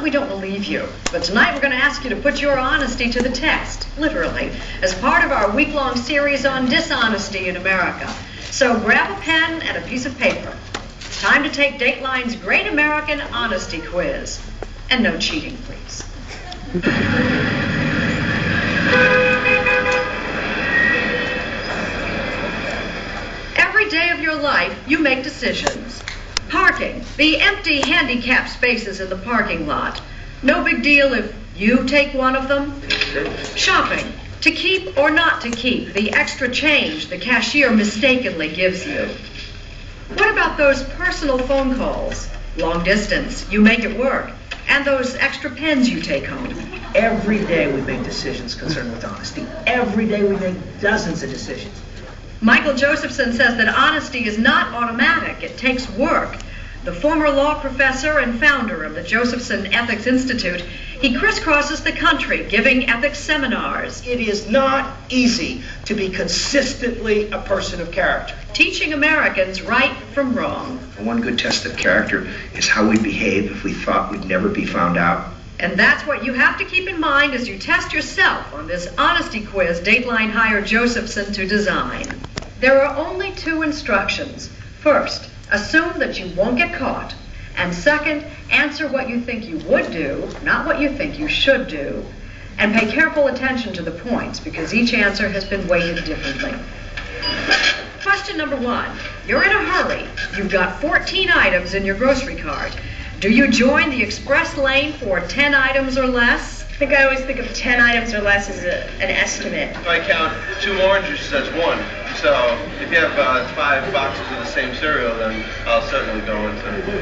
that we don't believe you, but tonight we're going to ask you to put your honesty to the test, literally, as part of our week-long series on dishonesty in America. So grab a pen and a piece of paper. It's time to take Dateline's Great American Honesty Quiz. And no cheating, please. Every day of your life, you make decisions. Parking, the empty handicap spaces in the parking lot. No big deal if you take one of them. Shopping, to keep or not to keep the extra change the cashier mistakenly gives you. What about those personal phone calls? Long distance, you make it work. And those extra pens you take home. Every day we make decisions concerned with honesty. Every day we make dozens of decisions. Michael Josephson says that honesty is not automatic. It takes work. The former law professor and founder of the Josephson Ethics Institute, he crisscrosses the country giving ethics seminars. It is not easy to be consistently a person of character. Teaching Americans right from wrong. One good test of character is how we behave if we thought we'd never be found out. And that's what you have to keep in mind as you test yourself on this honesty quiz Dateline hired Josephson to design. There are only two instructions. First, assume that you won't get caught. And second, answer what you think you would do, not what you think you should do. And pay careful attention to the points, because each answer has been weighted differently. Question number 1. You're in a hurry. You've got 14 items in your grocery cart. Do you join the express lane for 10 items or less? I think I always think of 10 items or less as an estimate. If I count 2 orange juices, that's 1. So if you have 5 boxes of the same cereal, then I'll certainly go into the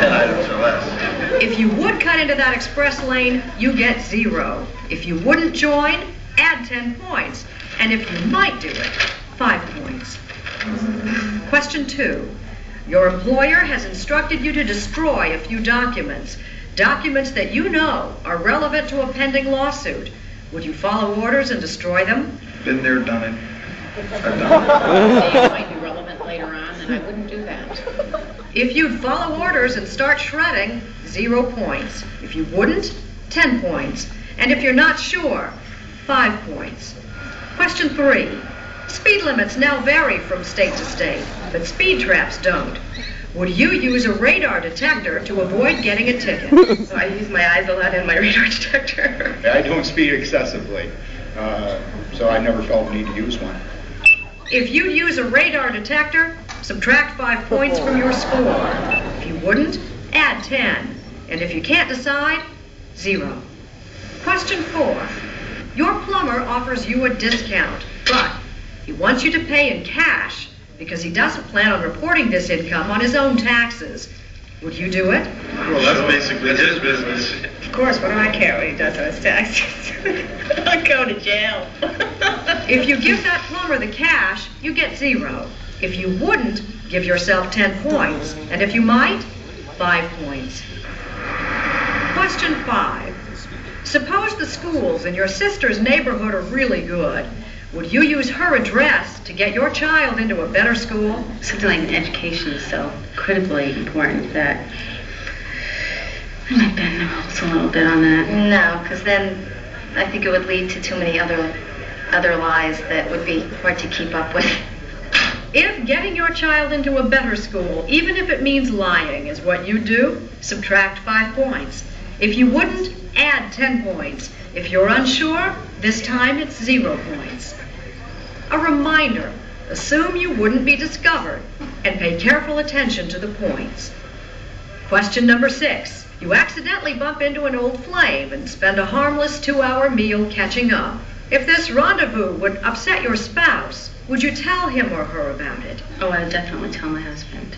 10 items or less. If you would cut into that express lane, you get 0. If you wouldn't join, add 10 points. And if you might do it, 5 points. Question 2. Your employer has instructed you to destroy a few documents. Documents that you know are relevant to a pending lawsuit. Would you follow orders and destroy them? Been there, done it. I've done it. It might be relevant later on, and I wouldn't do that. If you'd follow orders and start shredding, 0 points. If you wouldn't, 10 points. And if you're not sure, 5 points. Question 3. Speed limits now vary from state to state, but speed traps don't. Would you use a radar detector to avoid getting a ticket? So I use my eyes a lot in my radar detector. I don't speed excessively, so I never felt the need to use one. If you'd use a radar detector, subtract 5 points from your score. If you wouldn't, add 10. And if you can't decide, 0. Question 4. Your plumber offers you a discount, but he wants you to pay in cash because he doesn't plan on reporting this income on his own taxes. Would you do it? Well, that's basically his business. Of course, what do I care what he does on his taxes? I'd go to jail. If you give that plumber the cash, you get 0. If you wouldn't, give yourself 10 points. And if you might, 5 points. Question 5. Suppose the schools in your sister's neighborhood are really good. Would you use her address to get your child into a better school? Something like education is so critically important that I might bend the rules a little bit on that. No, because then I think it would lead to too many other lies that would be hard to keep up with. If getting your child into a better school, even if it means lying, is what you do, subtract 5 points. If you wouldn't, add 10 points. If you're unsure, this time it's 0 points. A reminder, assume you wouldn't be discovered and pay careful attention to the points. Question number 6. You accidentally bump into an old flame and spend a harmless 2-hour meal catching up. If this rendezvous would upset your spouse, would you tell him or her about it? Oh, I would definitely tell my husband.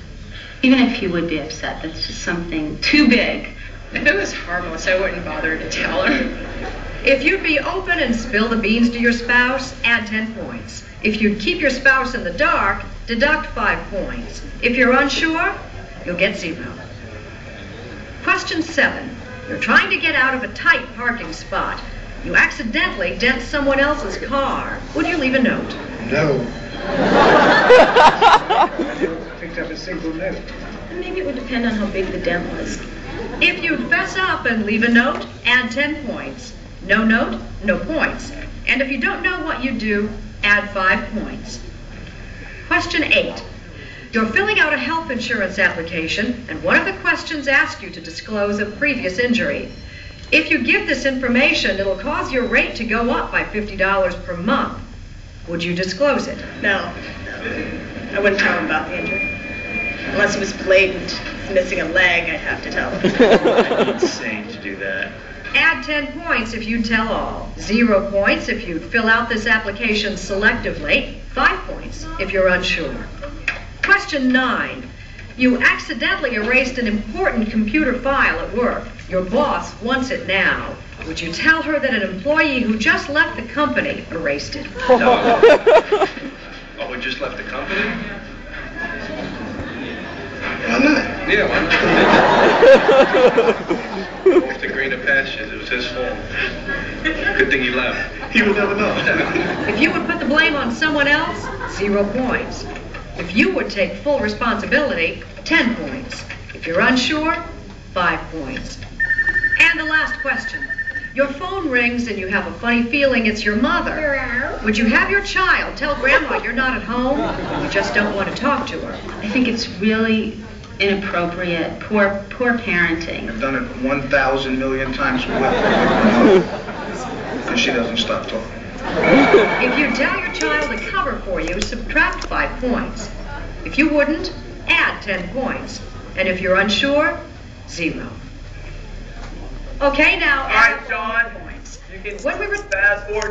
Even if he would be upset, that's just something too big. If it was harmless, I wouldn't bother to tell her. If you'd be open and spill the beans to your spouse, add 10 points. If you'd keep your spouse in the dark, deduct 5 points. If you're unsure, you'll get 0. Question 7. You're trying to get out of a tight parking spot. You accidentally dent someone else's car. Would you leave a note? No. I never picked up a single note. Maybe it would depend on how big the dent was. If you fess up and leave a note, add 10 points. No note, no points. And if you don't know what you do, add 5 points. Question 8. You're filling out a health insurance application, and one of the questions asks you to disclose a previous injury. If you give this information, it'll cause your rate to go up by $50 per month. Would you disclose it? No. I wouldn't tell him about the injury. Unless it was blatant, missing a leg, I'd have to tell him. Insane to do that. Add 10 points if you tell all. 0 points if you fill out this application selectively. 5 points if you're unsure. Question 9. You accidentally erased an important computer file at work. Your boss wants it now. Would you tell her that an employee who just left the company erased it? No. Oh, we just left the company? Why not? Yeah, why not? Off to greener pastures. It was his fault. Good thing he left. He would never know. If you would put the blame on someone else, 0 points. If you would take full responsibility, 10 points. If you're unsure, 5 points. And the last question. Your phone rings and you have a funny feeling it's your mother. Hello? Would you have your child tell Grandma you're not at home? You just don't want to talk to her. I think it's really inappropriate, poor parenting. I've done it 1,000 million times with her. And she doesn't stop talking. If you tell your child to cover for you, subtract 5 points. If you wouldn't, add 10 points. And if you're unsure, 0. Okay, now All right, John. points. You can When we were fast forward.